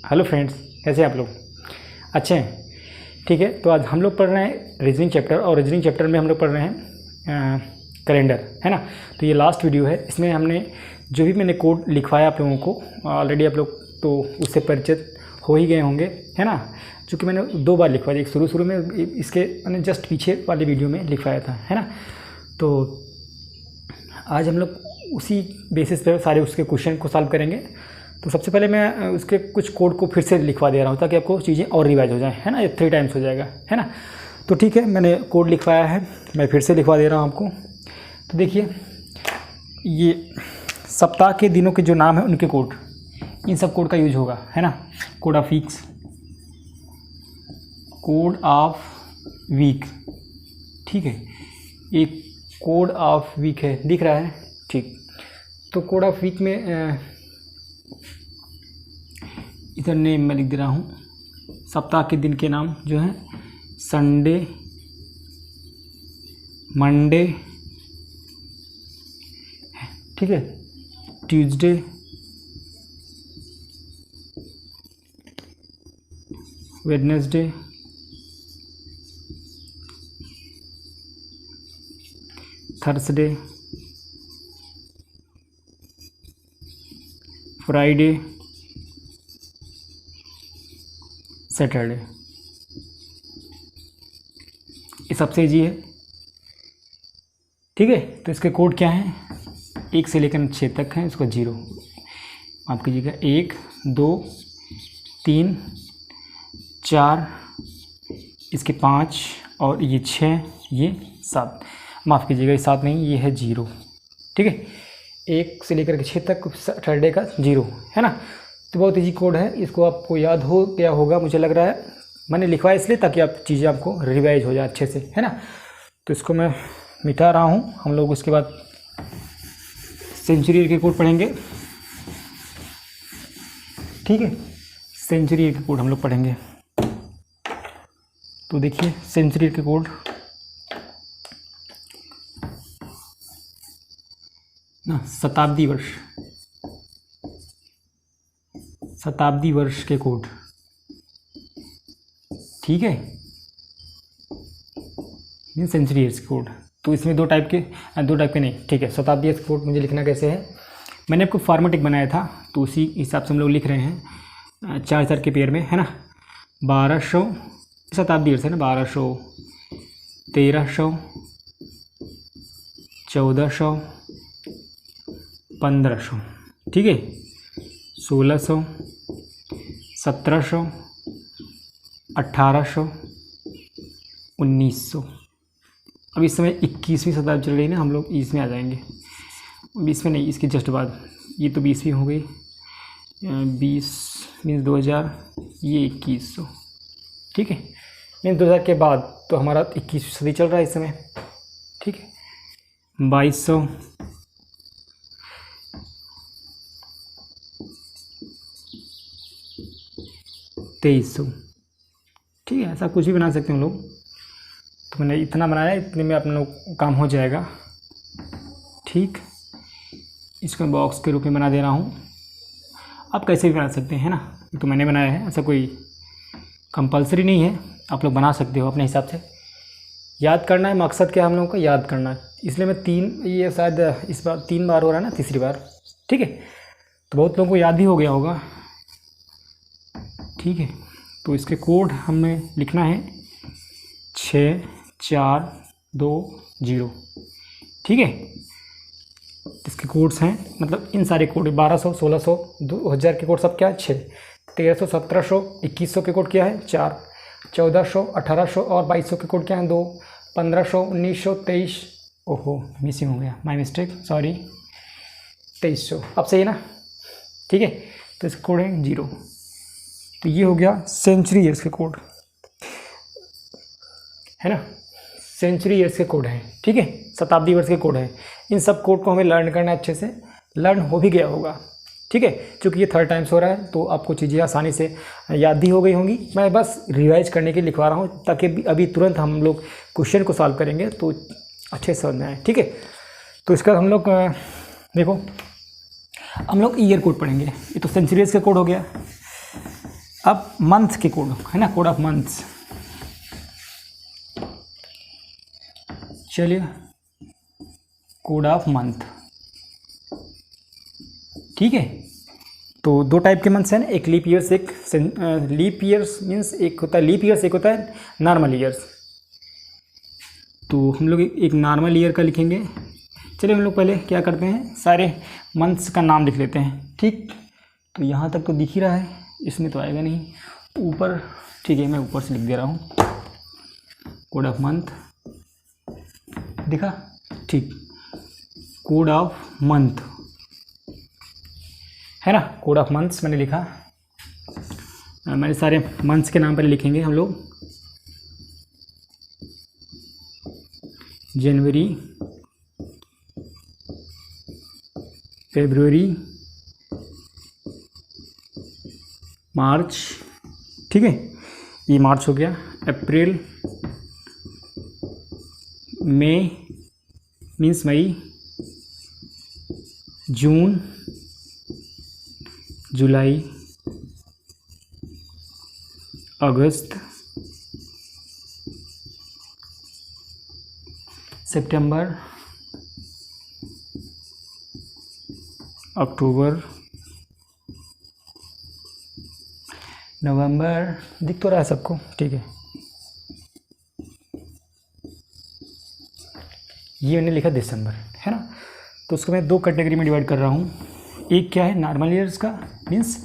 Hello friends, कैसे हैं आप लोग? अच्छे हैं? ठीक है। तो आज हम लोग पढ़ रहे हैं रीजनिंग चैप्टर, और रीजनिंग चैप्टर में हम लोग पढ़ रहे हैं कैलेंडर, है ना। तो ये लास्ट वीडियो है। इसमें हमने जो भी मैंने कोड लिखवाया आप लोगों को, ऑलरेडी आप लोग तो उससे परिचित हो ही गए होंगे, है ना। चूँकि मैंने 2 बार लिखवाया, एक शुरू में, इसके मैंने जस्ट पीछे वाली वीडियो में लिखवाया था, है ना। तो आज हम लोग उसी बेसिस पर सारे उसके क्वेश्चन को सॉल्व करेंगे। तो सबसे पहले मैं उसके कुछ कोड को फिर से लिखवा दे रहा हूँ ताकि आपको चीज़ें और रिवाइज हो जाएं, है ना। ये 3 टाइम्स हो जाएगा, है ना। तो ठीक है, मैंने कोड लिखवाया है, मैं फिर से लिखवा दे रहा हूँ आपको। तो देखिए, ये सप्ताह के दिनों के जो नाम है उनके कोड, इन सब कोड का यूज होगा, है ना। Code of weeks, code of week, ठीक है। एक कोड ऑफ वीक है, दिख रहा है, ठीक। तो कोड ऑफ वीक में इधर नेम मैं लिख दे रहा हूँ, सप्ताह के दिन के नाम जो हैं संडे, मंडे, ठीक है, Tuesday, Wednesday, Thursday, Friday, Saturday. ये सबसे ईजी है, ठीक है। तो इसके कोड क्या हैं? 1 से लेकर 6 तक हैं, इसको 0 माफ़ कीजिएगा, 1 2 3 4, इसके 5, और ये 6, ये 7, माफ़ कीजिएगा ये 7 नहीं, ये है 0, ठीक है। 1 से लेकर के 6 तक सैटरडे का 0, है ना। तो बहुत इजी कोड है, इसको आपको याद हो गया होगा, मुझे लग रहा है। मैंने लिखवाया इसलिए ताकि आप चीज़ें आपको रिवाइज हो जाए अच्छे से, है ना। तो इसको मैं मिटा रहा हूँ। हम लोग उसके बाद सेंचुरी के कोड पढ़ेंगे, ठीक है। सेंचुरी के कोड हम लोग पढ़ेंगे। तो देखिए, सेंचुरी के कोड ना, शताब्दी वर्ष के कोड, ठीक है। सेंचुरी ईयर्स के कोड, तो इसमें दो टाइप के नहीं, ठीक है। शताब्दी ईयर्स कोड मुझे लिखना कैसे है, मैंने आपको फॉर्मेट एक बनाया था, तो उसी हिसाब से हम लोग लिख रहे हैं 4 के पेयर में, है ना। 1200 शताब्दी ईयर्स है ना, 1200, 1300, 1400, 1500, ठीक है, 1600, 1700, 1800, 1900। अब इस समय 21वीं शताब्दी चल रही है ना, हम लोग इसमें आ जाएंगे, 20 में नहीं, इसके जस्ट बाद। ये तो 20वीं हो गई, 20 मीन्स 2000, ये 2100, ठीक है। मीन्स 2000 के बाद तो हमारा 21वीं सदी चल रहा है इस समय, ठीक है। 2200, 2300, ठीक है। ऐसा कुछ भी बना सकते हैं हम लोग। तो मैंने इतना बनाया, इतने में अपना लोग काम हो जाएगा, ठीक। इसको बॉक्स के रूप में बना दे रहा हूँ, आप कैसे भी बना सकते हैं, है ना। तो मैंने बनाया है, ऐसा कोई कंपलसरी नहीं है, आप लोग बना सकते हो अपने हिसाब से। याद करना है, मकसद क्या है हम लोगों को, याद करना है। इसलिए मैं ये शायद इस बार 3 बार हो रहा है ना, तीसरी बार, ठीक है। तो बहुत लोगों को याद भी हो गया होगा, ठीक है। तो इसके कोड हमें लिखना है 6 4 2 0, ठीक है। इसके कोड्स हैं, मतलब इन सारे कोड 1200, 1600, 2000 के कोड सब क्या है 6, 1300, 1700, 2100 के कोड क्या है 4, 1400, 1800 और 2200 के कोड क्या है 2, 1500, 1900, 23, ओहो मिसिंग हो गया, माय मिस्टेक, सॉरी, 2300। अब सही है ना, ठीक है। तो इसका कोड है 0। तो ये हो गया सेंचुरी ईयर्स के कोड, है ना। सेंचुरी ईयर्स के कोड हैं, ठीक है। शताब्दी वर्ष के कोड हैं। इन सब कोड को हमें लर्न करना है, अच्छे से लर्न हो भी गया होगा, ठीक है। क्योंकि ये 3rd टाइम्स हो रहा है, तो आपको चीज़ें आसानी से याद भी हो गई होंगी। मैं बस रिवाइज करने के लिए लिखवा रहा हूँ, ताकि अभी तुरंत हम लोग क्वेश्चन को सॉल्व करेंगे तो अच्छे से समझ में आए, ठीक है। तो इसका हम लोग देखो, हम लोग ईयर कोड पढ़ेंगे। ये तो सेंचुरीज का कोड हो गया, अब मंथ के कोड है ना, कोड ऑफ मंथ्स। चलिए कोड ऑफ मंथ, ठीक है। तो दो टाइप के मंथ्स हैं, एक लीप ईयर्स, एक लीप ईयर्स मीन्स एक होता है लीप ईयर्स, एक होता है नॉर्मल ईयर्स। तो हम लोग एक नॉर्मल ईयर का लिखेंगे। चलिए हम लोग पहले क्या करते हैं, सारे मंथ्स का नाम लिख लेते हैं, ठीक। तो यहाँ तक तो दिख ही रहा है, इसमें तो आएगा नहीं ऊपर, ठीक है, मैं ऊपर से लिख दे रहा हूँ। कोड ऑफ मंथ दिखा, ठीक। कोड ऑफ मंथ है ना, कोड ऑफ मंथ्स मैंने लिखा। मैंने सारे मंथ्स के नाम पर लिखेंगे हम लोग। जनवरी, फरवरी, मार्च, ठीक है, ये मार्च हो गया। अप्रैल, मई मीन्स मई, जून, जुलाई, अगस्त, सितंबर, अक्टूबर, नवंबर, दिख तो रहा है सबको, ठीक है। ये मैंने लिखा दिसंबर, है ना। तो उसको मैं दो कैटेगरी में डिवाइड कर रहा हूँ। एक क्या है नॉर्मल ईयर्स का मीन्स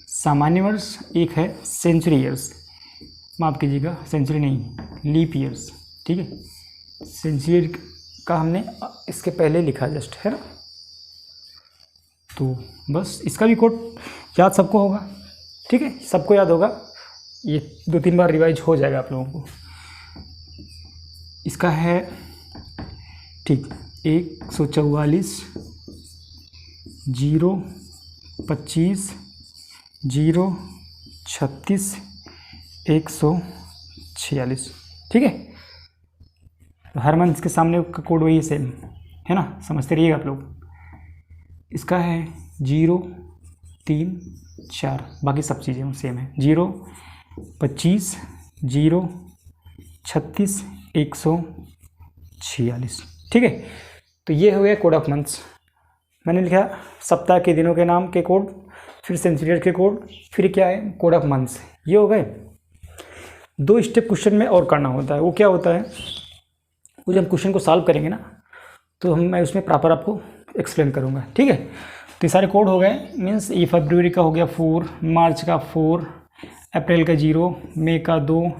सामान्य वर्ष, एक है सेंचुरी ईयर्स, माफ़ कीजिएगा सेंचुरी नहीं लीप ईयर्स, ठीक है। सेंचुरी का हमने इसके पहले लिखा जस्ट, है ना। तो बस इसका भी कोड याद सबको होगा, ठीक है, सबको याद होगा। ये 2-3 बार रिवाइज हो जाएगा आप लोगों को। इसका है ठीक 144, 025, 036, 146, ठीक है। तो हर मंथ के सामने का कोड वही सेम है ना, समझते रहिएगा आप लोग। इसका है 0, 3, 4, बाकी सब चीज़ें सेम है। 0, 25, 0, 36, 146, ठीक है। तो ये हो गया कोड ऑफ मंथ्स। मैंने लिखा सप्ताह के दिनों के नाम के कोड, फिर सेंचुरी के कोड, फिर क्या है कोड ऑफ मंथ्स। ये हो गए। 2 स्टेप क्वेश्चन में और करना होता है। वो क्या होता है, वो जब हम क्वेश्चन को सॉल्व करेंगे ना तो मैं उसमें प्रॉपर आपको एक्सप्लेन करूँगा, ठीक है। तो ये सारे कोड हो गए, मीन्स ये फरवरी का हो गया 4, मार्च का 4, अप्रैल का 0, मई का 2,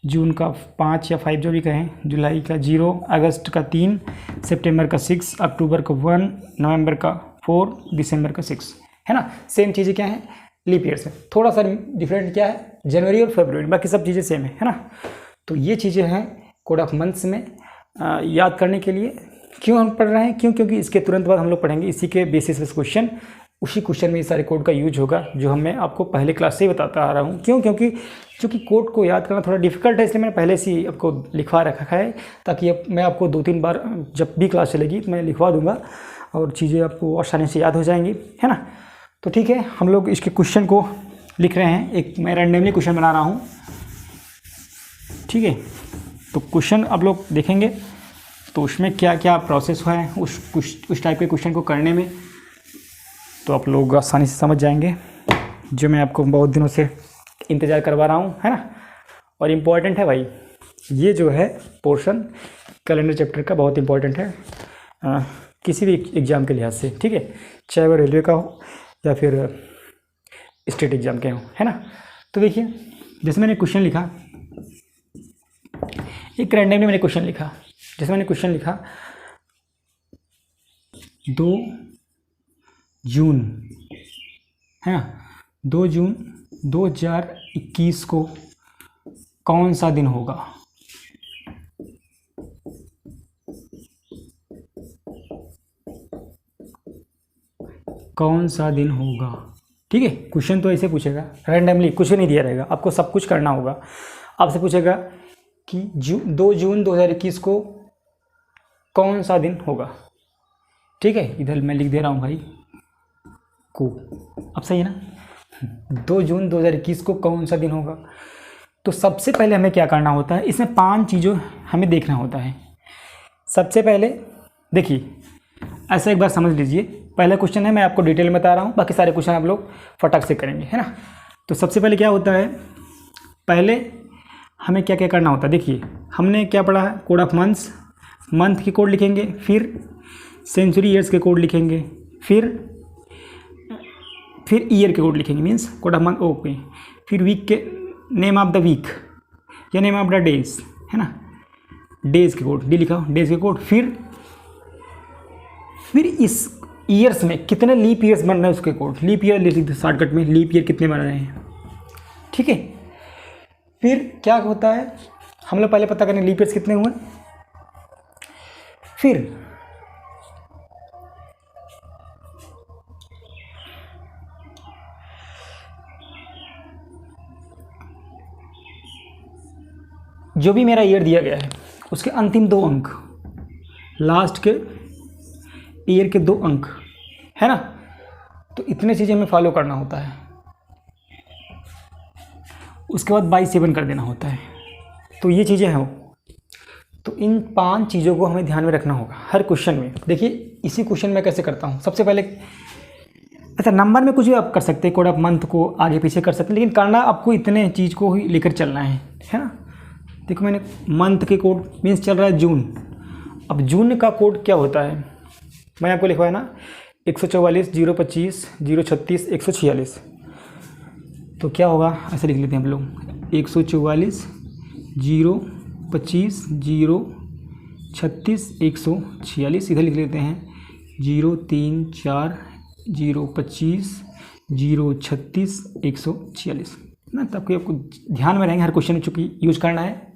जून का 5 या 5 जो भी कहें, जुलाई का 0, अगस्त का 3, सितंबर का 6, अक्टूबर का 1, नवंबर का 4, दिसंबर का 6, है ना। सेम चीज़ें क्या है लीप ईयर से, थोड़ा सा डिफरेंट क्या है जनवरी और फरवरी, बाकी सब चीज़ें सेम है ना। तो ये चीज़ें हैं कोड ऑफ मंथ्स में याद करने के लिए। क्यों हम पढ़ रहे हैं, क्योंकि इसके तुरंत बाद हम लोग पढ़ेंगे इसी के बेसिस पे क्वेश्चन। उसी क्वेश्चन में ये सारे कोड का यूज होगा जो मैं आपको पहले क्लास से ही बताता आ रहा हूँ। क्योंकि चूँकि कोड को याद करना थोड़ा डिफिकल्ट है, इसलिए मैंने पहले से ही आपको लिखवा रखा है, ताकि अब मैं आपको 2-3 बार जब भी क्लास चलेगी तो मैं लिखवा दूंगा और चीज़ें आपको आसानी से याद हो जाएंगी, है ना। तो ठीक है, हम लोग इसके क्वेश्चन को लिख रहे हैं। एक मैं रैंडमली क्वेश्चन बना रहा हूँ, ठीक है। तो क्वेश्चन आप लोग देखेंगे तो उसमें क्या क्या प्रोसेस हुआ है उस टाइप के क्वेश्चन को करने में, तो आप लोग आसानी से समझ जाएंगे, जो मैं आपको बहुत दिनों से इंतज़ार करवा रहा हूँ, है ना। और इम्पॉर्टेंट है भाई, ये जो है पोर्शन कैलेंडर चैप्टर का बहुत इम्पॉर्टेंट है किसी भी एग्ज़ाम के लिहाज से, ठीक है, चाहे वो रेलवे का हो या फिर स्टेट एग्ज़ाम के हो, है ना। तो देखिए जैसे मैंने क्वेश्चन लिखा, एक रैंडमली मैंने क्वेश्चन लिखा, जैसे मैंने क्वेश्चन लिखा 2 जून, है ना, 2 जून 2021 को कौन सा दिन होगा। कौन सा दिन होगा, ठीक है। क्वेश्चन तो ऐसे पूछेगा रैंडमली, कुछ नहीं दिया रहेगा, आपको सब कुछ करना होगा। आपसे पूछेगा कि 2 जून 2021 को कौन सा दिन होगा, ठीक है। इधर मैं लिख दे रहा हूँ भाई को, अब सही है ना। 2 जून 2021 को कौन सा दिन होगा? तो सबसे पहले हमें क्या करना होता है, इसमें 5 चीज़ों हमें देखना होता है। सबसे पहले देखिए, ऐसा एक बार समझ लीजिए, पहला क्वेश्चन है, मैं आपको डिटेल में बता रहा हूँ, बाकी सारे क्वेश्चन आप लोग फटाक से करेंगे, है ना। तो सबसे पहले क्या होता है, पहले हमें क्या क्या करना होता है। देखिए हमने क्या पढ़ा है, कोड ऑफ मंथ्स, मंथ के कोड लिखेंगे, फिर सेंचुरी ईयर्स के कोड लिखेंगे, फिर ईयर के कोड लिखेंगे, means code of month, okay. फिर वीक के नेम ऑफ द वीक या नेम ऑफ द डेज, है ना, डेज के कोड, डी लिखा हो, डेज के कोड। फिर इस ईयर्स में कितने लीप ईयर्स बन रहे हैं उसके कोड, लीप ईयर लिख दो शॉर्टकट में, लीप ईयर कितने बन रहे हैं, ठीक है। फिर क्या होता है, हम लोग पहले पता करें लीप ईयर्स कितने हुए, फिर जो भी मेरा ईयर दिया गया है उसके अंतिम 2 अंक, लास्ट के ईयर के 2 अंक, है ना। तो इतने चीज़ें हमें फॉलो करना होता है। उसके बाद बाई 7 कर देना होता है। तो ये चीज़ें हैं। तो इन 5 चीज़ों को हमें ध्यान में रखना होगा हर क्वेश्चन में। देखिए इसी क्वेश्चन में कैसे करता हूँ, सबसे पहले अच्छा नंबर में कुछ भी आप कर सकते हैं, कोड ऑफ मंथ को आगे पीछे कर सकते हैं, लेकिन करना आपको इतने चीज़ को ही लेकर चलना है ना। देखो मैंने मंथ के कोड मीन्स चल रहा है जून। अब जून का कोड क्या होता है, मैं आपको लिखवाया ना 144 025 036 146। तो क्या होगा, ऐसे लिख लेते हैं हम लोग 144 025 036 146। इधर लिख लेते हैं 034 025 036 146 ना। तब आपको ध्यान में रहेंगे हर क्वेश्चन में, चूँकि यूज करना है,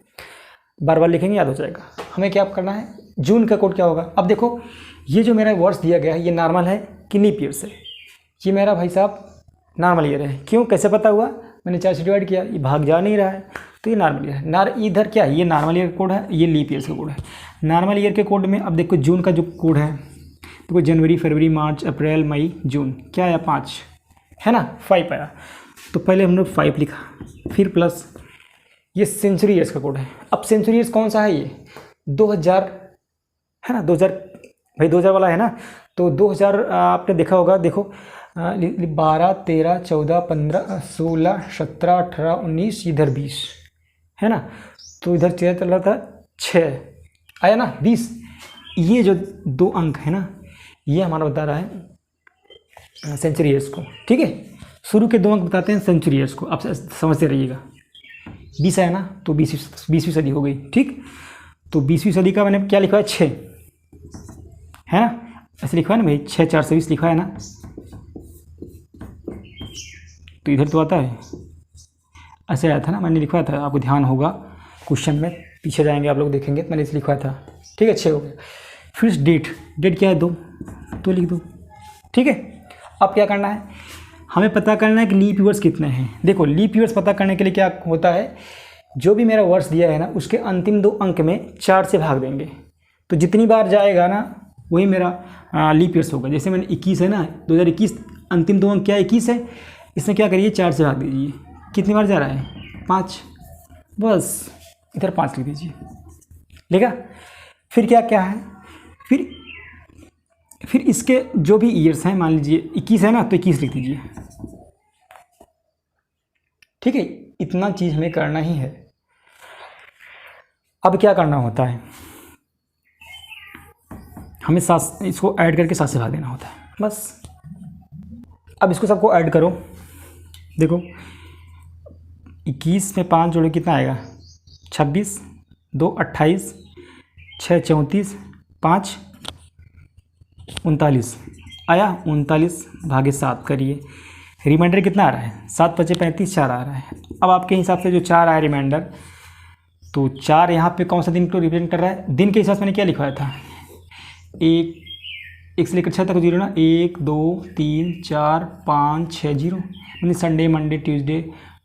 बार बार लिखेंगे याद हो जाएगा। हमें क्या करना है, जून का कोड क्या होगा। अब देखो ये जो मेरा वर्ष दिया गया है ये नॉर्मल है कि लीप ईयर से, ये मेरा भाई साहब नॉर्मल ईयर है। क्यों, कैसे पता हुआ, मैंने 4 से डिवाइड किया, ये भाग जा नहीं रहा है, तो ये नॉर्मल ईयर है। इधर क्या है, ये नॉर्मल ईयर कोड है, ये लीप ईयर का कोड है। नॉर्मल ईयर के कोड में अब देखो जून का जो कोड है, देखो जनवरी फरवरी मार्च अप्रैल मई जून, क्या आया 5, है ना, 5 आया। तो पहले हमने 5 लिखा, फिर प्लस ये सेंचुरी ईयर्स का कोड है। अब सेंचुरी ईयर्स कौन सा है, ये 2000 है ना, 2000 भाई 2000 वाला है ना। तो 2000 आपने देखा होगा, देखो 12 13 14 15 16 17 18 19, इधर 20 है ना। तो इधर चल रहा था 6, आया ना 20। ये जो 2 अंक है ना, ये हमारा बता रहा है सेंचुरी ईयर्स को, ठीक है। शुरू के 2 अंक बताते हैं सेंचुरी ईयर्स को, आप समझते रहिएगा। 20 है ना, तो 20वीं सदी हो गई, ठीक। तो 20वीं सदी का मैंने क्या लिखा है, 6 है ना, ऐसे लिखा है ना भाई, 6 4 20 लिखा है ना। तो इधर तो आता है, ऐसे आया था ना, मैंने लिखवाया था, आपको ध्यान होगा क्वेश्चन में, पीछे जाएंगे आप लोग देखेंगे, मैंने इसे लिखवाया था, ठीक है। 6 हो गया। फिर डेट क्या है, 2 लिख दो, ठीक है। अब क्या करना है, हमें पता करना है कि लीप ईयर्स कितने हैं। देखो लीप ईयर्स पता करने के लिए क्या होता है, जो भी मेरा वर्ष दिया है ना उसके अंतिम 2 अंक में 4 से भाग देंगे। तो जितनी बार जाएगा ना वही मेरा लीप ईयर्स होगा। जैसे मैंने 21 है ना, 2021 अंतिम 2 अंक क्या 21 है, इसमें क्या करिए 4 से भाग दीजिए। कितनी बार जा रहा है, 5, बस इधर 5 लिख दीजिए, लेगा। फिर क्या क्या है, फिर इसके जो भी ईयर्स हैं, मान लीजिए 21 है ना, तो 21 लिख दीजिए, ठीक है। इतना चीज़ हमें करना ही है। अब क्या करना होता है, हमें इसको ऐड करके 7 से भाग देना होता है, बस। अब इसको सबको ऐड करो, देखो 21 में 5 जोड़े कितना आएगा, 26, 2 28, 6 34, 5 39 आया। 39 भागे 7 करिए, रिमाइंडर कितना आ रहा है, 7 5 35, 4 आ रहा है। अब आपके हिसाब से जो 4 आया रिमाइंडर, तो 4 यहाँ पे कौन सा दिन को रिप्रेजेंट कर रहा है, दिन के हिसाब से मैंने क्या लिखवाया था, 1 से लेकर 6 तक 0 ना, 1 2 3 4 5 6 0, यानी Sunday Monday Tuesday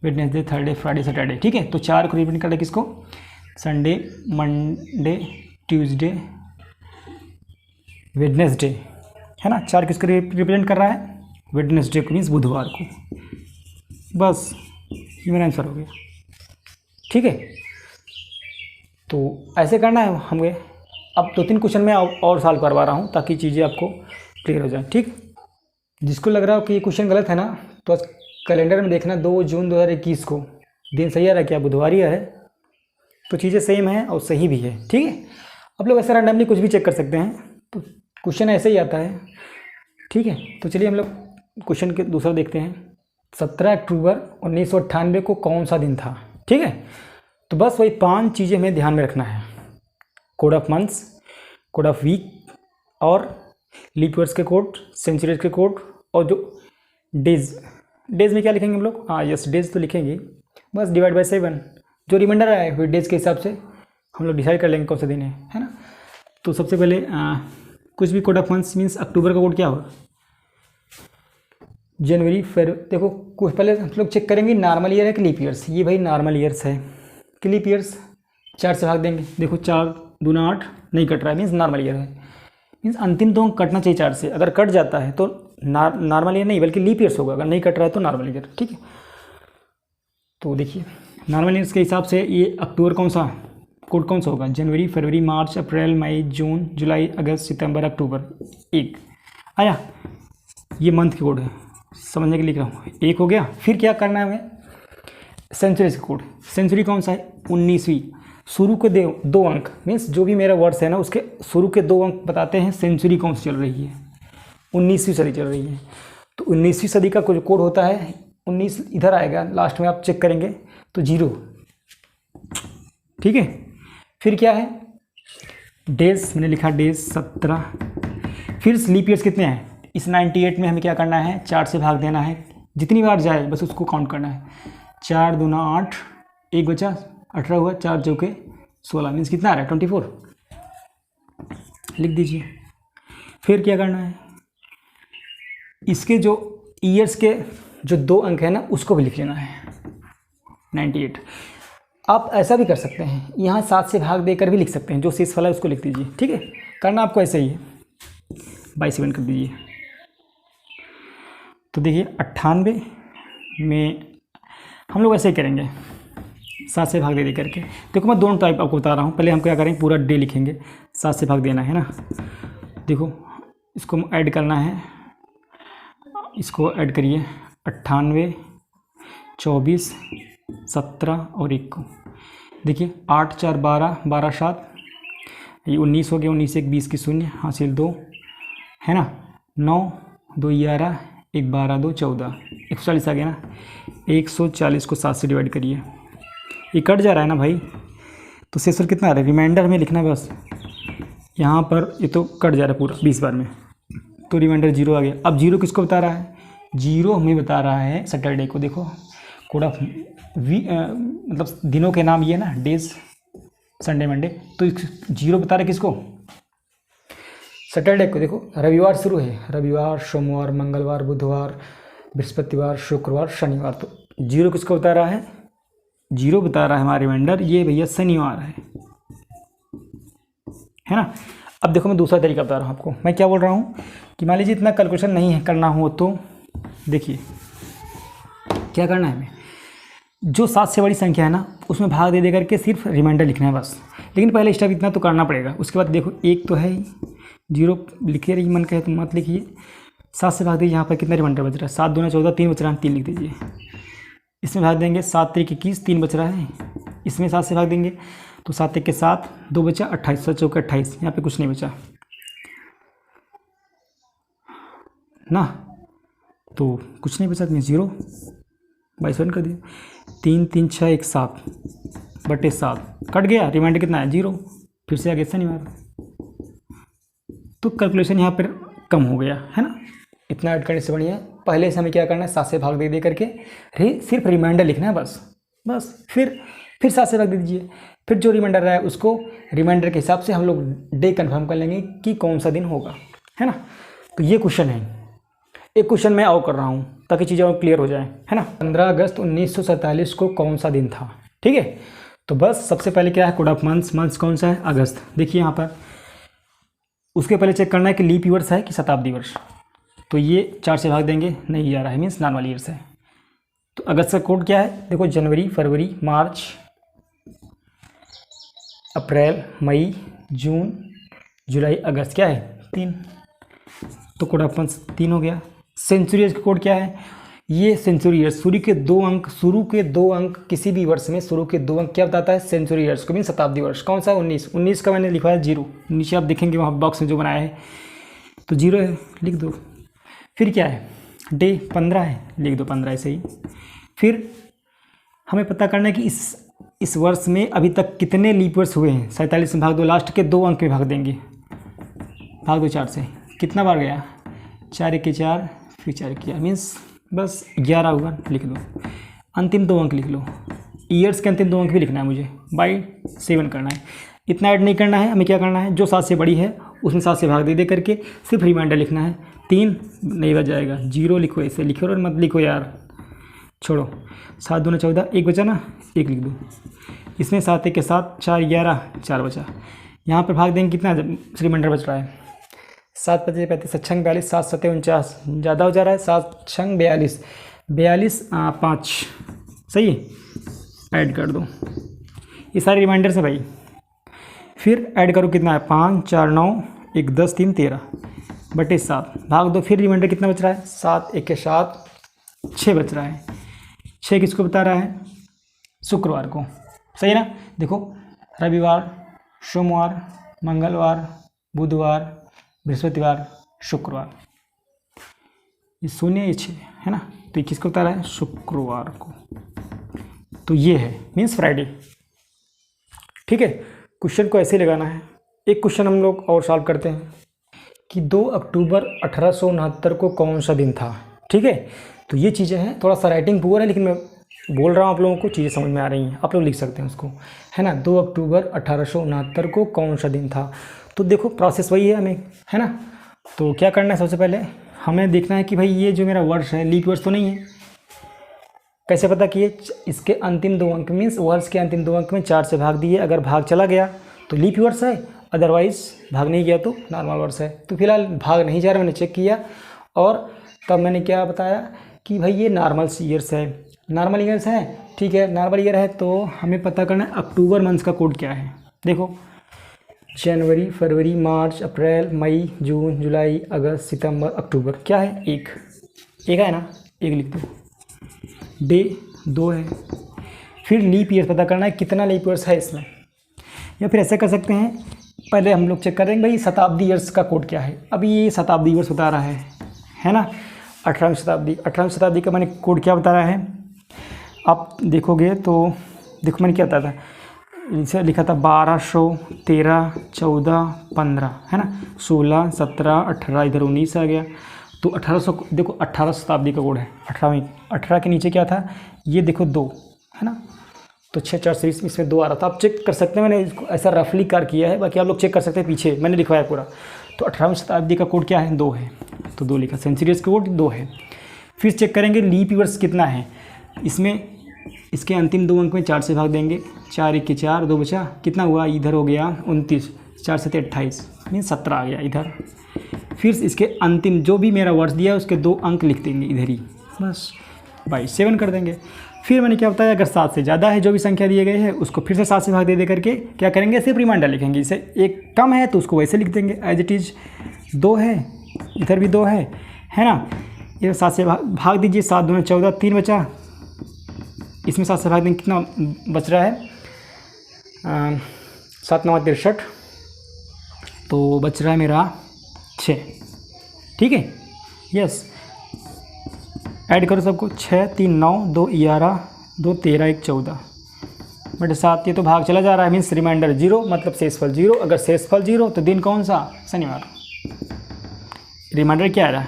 Wednesday Thursday Friday Saturday, ठीक है। तो 4 को रिप्रेजेंट कर रहा है किसको, संडे मंडे ट्यूसडे वेडनेसडे, है ना। 4 किसको रिप्रेजेंट कर रहा है, वेडनेसडे को, मीन्स बुधवार को, बस ये मेरा आंसर हो गया। ठीक है, तो ऐसे करना है हमें। अब 2-3 क्वेश्चन मैं और सॉल्व करवा रहा हूँ ताकि चीज़ें आपको क्लियर हो जाए। ठीक, जिसको लग रहा हो कि ये क्वेश्चन गलत है ना, तो आज कैलेंडर में देखना 2 जून 2021 को दिन सही आ रहा है क्या, बुधवार ही है, तो चीज़ें सेम है और सही भी है। ठीक है, आप लोग ऐसे रैंडमली कुछ भी चेक कर सकते हैं, तो क्वेश्चन ऐसे ही आता है। ठीक है, तो चलिए हम लोग क्वेश्चन के दूसरा देखते हैं। 17 अक्टूबर 1998 को कौन सा दिन था। ठीक है, तो बस वही 5 चीज़ें हमें ध्यान में रखना है। Code of months, code of week और लीप ईयर्स के कोड, सेंचुरीज के कोड, और जो डेज में क्या लिखेंगे हम लोग, हाँ यस डेज तो लिखेंगे, बस डिवाइड बाय 7 जो रिमाइंडर आए हुए डेज के हिसाब से हम लोग डिसाइड कर लेंगे कौन सा दिन है ना। तो सबसे पहले कुछ भी कोड ऑफ मंथ्स मीन्स अक्टूबर का कोड क्या होगा, जनवरी, फरवरी। देखो कुछ पहले हम लोग चेक करेंगे नॉर्मल ईयर है कि लीप ईयर्स। ये भाई नॉर्मल ईयर्स है कि लीप ईयर्स, 4 से भाग देंगे। देखो 4 दूना 8 नहीं कट रहा है, मीन्स नॉर्मल ईयर है, मीन्स अंतिम तो कटना चाहिए 4 से। अगर कट जाता है तो नॉर्मल ईयर नहीं बल्कि लीप ईयर्स होगा, अगर नहीं कट रहा है तो नॉर्मल ईयर। ठीक है, तो देखिए नॉर्मल ईयर्स के हिसाब से ये अक्टूबर कौन सा कोड कौन सा होगा, जनवरी, फरवरी, मार्च, अप्रैल, मई, जून, जुलाई, अगस्त, सितंबर, अक्टूबर। 1 आया, ये मंथ के कोड है, समझने के लिए लिख रहा हूँ। 1 हो गया। फिर क्या करना है हमें, सेंचुरीज का कोड। सेंचुरी कौन सा है, 19वीं। शुरू के 2 अंक मीन्स जो भी मेरा वर्ड्स है ना उसके शुरू के 2 अंक बताते हैं सेंचुरी कौन सी चल रही है, 19वीं सदी चल रही है। तो 19वीं सदी का कुछ कोड होता है 19 इधर आएगा लास्ट में, आप चेक करेंगे तो 0। ठीक है, फिर क्या है, डेज मैंने लिखा डेज 17। फिर लीप ईयर्स कितने हैं, इस 98 में हमें क्या करना है, 4 से भाग देना है, जितनी बार जाए बस उसको काउंट करना है। 4 दूना 8, 1 बचा, 18 हुआ, 4 चौके 16 मीन्स कितना आ रहा है, 24 लिख दीजिए। फिर क्या करना है, इसके जो ईयर्स के जो 2 अंक है ना उसको भी लिख लेना है 98। आप ऐसा भी कर सकते हैं, यहाँ 7 से भाग देकर भी लिख सकते हैं, जो शेष वाला है उसको लिख दीजिए। ठीक है, करना आपको ऐसे ही है, 22 कर दीजिए। तो देखिए 98 में हम लोग ऐसे ही करेंगे, 7 से भाग दे करके। देखो मैं दोनों टाइप आपको बता रहा हूँ, पहले हम क्या करेंगे पूरा डे लिखेंगे, 7 से भाग देना है ना। देखो इसको ऐड करना है, इसको ऐड करिए, 98, 24, 17 और 1 को देखिए 8 4 12, 12 7, ये 19 हो गया, 19 1 20 की 0 हासिल 2 है ना, 9 2 11, 1 12 2 14, 140 आ गया ना। 140 को 7 से डिवाइड करिए, ये कट जा रहा है ना भाई, तो शेष कितना आ रहा है, रिमाइंडर हमें लिखना है बस। यहाँ पर ये तो कट जा रहा है पूरा 20 बार में, तो रिमाइंडर 0 आ गया। अब 0 किसको बता रहा है, 0 हमें बता रहा है सैटरडे को। देखो कोड ऑफ मतलब दिनों के नाम ये ना, डेज, संडे, मंडे, तो 0 बता रहा है किसको, सैटरडे को। देखो रविवार शुरू है, रविवार, सोमवार, मंगलवार, बुधवार, बृहस्पतिवार, शुक्रवार, शनिवार, तो 0 किसको बता रहा है, 0 बता रहा है हमारा रिमाइंडर ये भैया शनिवार है ना। अब देखो मैं दूसरा तरीका बता रहा हूँ आपको, मैं क्या बोल रहा हूँ कि मान लीजिए इतना कैलकुलेशन नहीं है करना हो तो देखिए क्या करना है, हमें जो 7 से बड़ी संख्या है ना उसमें भाग दे करके सिर्फ रिमाइंडर लिखना है बस। लेकिन पहले स्टेप इतना तो करना पड़ेगा, उसके बाद देखो 1 तो है ही, 0 लिखिए, रही मन कहे तो मत लिखिए, 7 से भाग दीजिए, यहाँ पर कितना रिमाइंडर बच रहा है, 7 दूना 14, 3 बच रहा है, 3 लिख दीजिए। इसमें भाग देंगे 7 3 21, 3 बच रहा है, इसमें 7 से भाग देंगे तो 7 1 के 7, 2 बचा, 28, 7 चौके 28, यहाँ पे कुछ नहीं बचा ना, तो कुछ नहीं बचा, तो 0 22 कर दिया। 3 3 6 1 7 बटे 7 कट गया, रिमाइंडर कितना है 0, फिर से आ गया शनिवार, तो कैलकुलेशन यहाँ पर कम हो गया है ना। इतना ऐड करने से बढ़िया पहले से हमें क्या करना है, 7 से भाग दे करके सिर्फ रिमाइंडर लिखना है बस। फिर 7 से भाग दे दीजिए, फिर जो रिमाइंडर रहा है उसको रिमाइंडर के हिसाब से हम लोग डे कंफर्म कर लेंगे कि कौन सा दिन होगा, है ना। तो ये क्वेश्चन है, एक क्वेश्चन मैं और कर रहा हूँ ताकि चीज़ें और क्लियर हो जाए, है ना। 15 अगस्त 1947 को कौन सा दिन था, ठीक है। तो बस सबसे पहले क्या है, कोड ऑफ मंथ्स कौन सा है, अगस्त। देखिए यहाँ पर उसके पहले चेक करना है कि लीप ईयर्स है कि शताब्दी वर्ष, तो ये 4 से भाग देंगे, नहीं आ रहा है, मीन्स नॉर्मल ईयर्स है, तो अगस्त का कोड क्या है? देखो, जनवरी, फरवरी, मार्च, अप्रैल, मई, जून, जुलाई, अगस्त, क्या है? 3। तो कोड अपन 3 हो गया। सेंचुरी ईयर्स का कोड क्या है? ये सेंचुरी ईयर्स, शुरू के 2 अंक किसी भी वर्ष में शुरू के 2 अंक क्या बताता है? सेंचुरी ईयर्स को, मीन शताब्दी वर्ष। कौन सा? 19 का मैंने लिखा है 0, नीचे आप देखेंगे वहाँ बॉक्स में जो बनाया है तो 0 है, लिख दो। फिर क्या है? डे 15 है, लिख दो 15 ऐसे ही। फिर हमें पता करना है कि इस वर्ष में अभी तक कितने लीप वर्ष हुए हैं। 47 में भाग दो, लास्ट के 2 अंक में भाग देंगे, भाग दो 4 से, कितना बार गया? 4 1 4, फिर 4 किया, मीन्स बस 11 हुआ, लिख दो। अंतिम 2 अंक लिख लो, ईयर्स के अंतिम 2 अंक भी लिखना है मुझे, बाई 7 करना है। इतना ऐड नहीं करना है, हमें क्या करना है? जो 7 से बड़ी है उसमें 7 से भाग दे करके सिर्फ रिमाइंडर लिखना है। 3 नहीं बच जाएगा, 0 लिखो, ऐसे लिखो और मत लिखो यार, छोड़ो। 7 दूना 14, 1 बचा ना, 1 लिख दो। इसमें 7 1 के 7, 4 11, 4 बचा। यहाँ पर भाग देंगे, कितना रिमाइंडर बच रहा है? 7 5 35, 7 6 42, 7 7 49, ज़्यादा हो जा रहा है, 7 6 42, 42 5, सही है। ऐड कर दो ये सारे रिमाइंडर से भाई। फिर ऐड करो, कितना है? 5 4 9, 1 10 3 13 बटे 7, भाग दो। फिर रिमाइंडर कितना बच रहा है? 7 1 के 7, 6 बच रहा है। 6 किसको बता रहा है? शुक्रवार को, सही है ना? देखो, रविवार, सोमवार, मंगलवार, बुधवार, बृहस्पतिवार, शुक्रवार, ये 0 ये 6 है ना, तो ये किसको बता रहा है? शुक्रवार को। तो ये है मीन्स फ्राइडे। ठीक है, क्वेश्चन को ऐसे लगाना है। एक क्वेश्चन हम लोग और सॉल्व करते हैं कि 2 अक्टूबर 1869 को कौन सा दिन था। ठीक है, तो ये चीज़ें हैं, थोड़ा सा राइटिंग पुअर है लेकिन मैं बोल रहा हूँ आप लोगों को चीज़ें समझ में आ रही हैं, आप लोग लिख सकते हैं उसको, है ना। 2 अक्टूबर 1869 को कौन सा दिन था। तो देखो प्रोसेस वही है हमें, है ना। तो क्या करना है, सबसे पहले हमें देखना है कि भाई ये जो मेरा वर्ष है लीप वर्ष तो नहीं है। कैसे पता किए? इसके अंतिम 2 अंक मीन्स वर्ष के अंतिम 2 अंक में 4 से भाग दिए, अगर भाग चला गया तो लीप वर्ष है, अदरवाइज भाग नहीं गया तो नॉर्मल वर्ष है। तो फिलहाल भाग नहीं जा रहा, मैंने चेक किया और तब मैंने क्या बताया कि भाई ये नॉर्मल ईयर्स है, नॉर्मल ईयर्स है। ठीक है, नॉर्मल ईयर है तो हमें पता करना है अक्टूबर मंथ का कोड क्या है। देखो, जनवरी, फरवरी, मार्च, अप्रैल, मई, जून, जुलाई, अगस्त, सितंबर, अक्टूबर, क्या है? 1 है ना, 1 लिख दो। डे 2 है। फिर लीप ईयर पता करना है कितना लीप ईयर्स है इसमें, या फिर ऐसा कर सकते हैं, पहले हम लोग चेक करेंगे भाई शताब्दी ईयर्स का कोड क्या है। अभी ये शताब्दी ईयर्स बता रहा है ना। 18वीं शताब्दी, 18वीं शताब्दी का मैंने कोड क्या बता रहा है, आप देखोगे तो देखो मैंने क्या बताया था, इसे लिखा था 1213, 14, 15, है ना, 16, 17, 18, इधर 19 आ गया। तो 1800, देखो 18 शताब्दी का कोड है, 18वीं। 18 के नीचे क्या था, ये देखो 2, है ना, तो 6 4 20 इसमें 2 आ रहा था। आप चेक कर सकते हैं, मैंने इसको ऐसा रफली कार किया है, बाकी आप लोग चेक कर सकते हैं, पीछे मैंने लिखवाया पूरा। तो 18वीं शताब्दी का कोड क्या है, 2 है, तो 2 लिखा। सेंचुरीज का कोड 2 है। फिर चेक करेंगे लीप ईयर्स कितना है इसमें, इसके अंतिम 2 अंक में 4 से भाग देंगे, 4 1 के 4, 2 बचा, कितना हुआ, इधर हो गया 29, 4 7 28 मीन 17 आ गया इधर। फिर इसके अंतिम जो भी मेरा वर्ष दिया है उसके 2 अंक लिख देंगे इधर ही, बस बाई 7 कर देंगे। फिर मैंने क्या बताया, अगर 7 से ज़्यादा है जो भी संख्या दिए गए हैं उसको फिर से 7 से भाग दे करके क्या करेंगे, सिर्फ रिमाइंडर लिखेंगे। इसे एक कम है तो उसको वैसे लिख देंगे एज इट इज़। 2 है, इधर भी 2 है ना, ये 7 से भाग दीजिए, 7 दूना 14, 3 बचा, इसमें 7 से भाग देंगे, कितना बच रहा है, 7 9 63, तो बच रहा है मेरा 6। ठीक है, यस, ऐड करो सबको, 6 3 9, 2 11, 2 13, 1 14 बटे 7, ये तो भाग चला जा रहा है, मीन्स रिमाइंडर 0, मतलब शेषफल 0। अगर शेषफल 0 तो दिन कौन सा, शनिवार। रिमाइंडर क्या आ रहा है,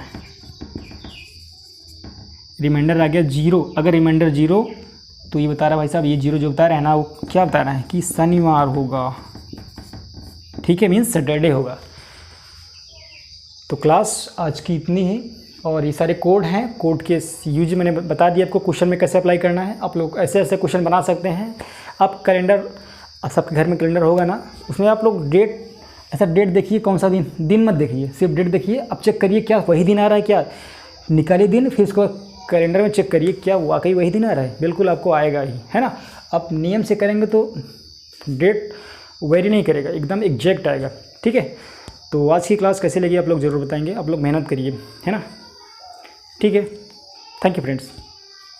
रिमाइंडर आ गया 0। अगर रिमाइंडर 0 तो ये बता रहा है भाई साहब, ये 0 जो बता रहा है ना, वो क्या बता रहा है कि शनिवार होगा। ठीक है, मीन्स सैटरडे होगा। तो क्लास आज की इतनी ही, और ये सारे कोड हैं, कोड के यूज मैंने बता दिया आपको, क्वेश्चन में कैसे अप्लाई करना है। आप लोग ऐसे ऐसे क्वेश्चन बना सकते हैं। आप कैलेंडर, सबके घर में कैलेंडर होगा ना, उसमें आप लोग डेट, ऐसा डेट देखिए कौन सा दिन, दिन मत देखिए, सिर्फ डेट देखिए। अब चेक करिए क्या वही दिन आ रहा है क्या, निकालिए दिन, फिर उसको कैलेंडर में चेक करिए क्या वाकई वही दिन आ रहा है, बिल्कुल आपको आएगा ही, है ना। आप नियम से करेंगे तो डेट वेरी नहीं करेगा, एकदम एग्जैक्ट आएगा, ठीक है। तो आज की क्लास कैसे लगी आप लोग ज़रूर बताएंगे, आप लोग मेहनत करिए, है ना। ठीक है, थैंक यू फ्रेंड्स।